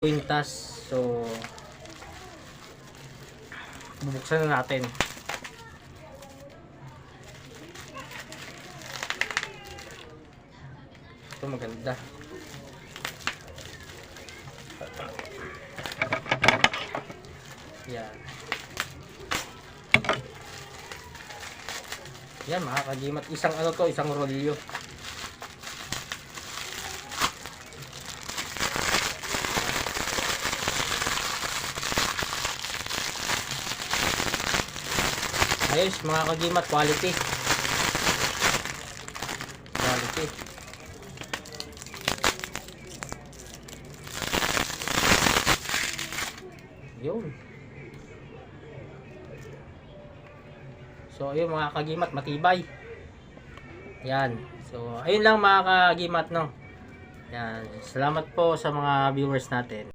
kwintas. So bubuksan na natin. Ito maganda. Yan. Yan mga kagimat, isang ano to, isang rolyo. Ayos mga kagimat, quality. Quality. Yun. So ayun mga kagimat, matibay. Yan. So ayun lang mga kagimat, no. Yan. Salamat po sa mga viewers natin.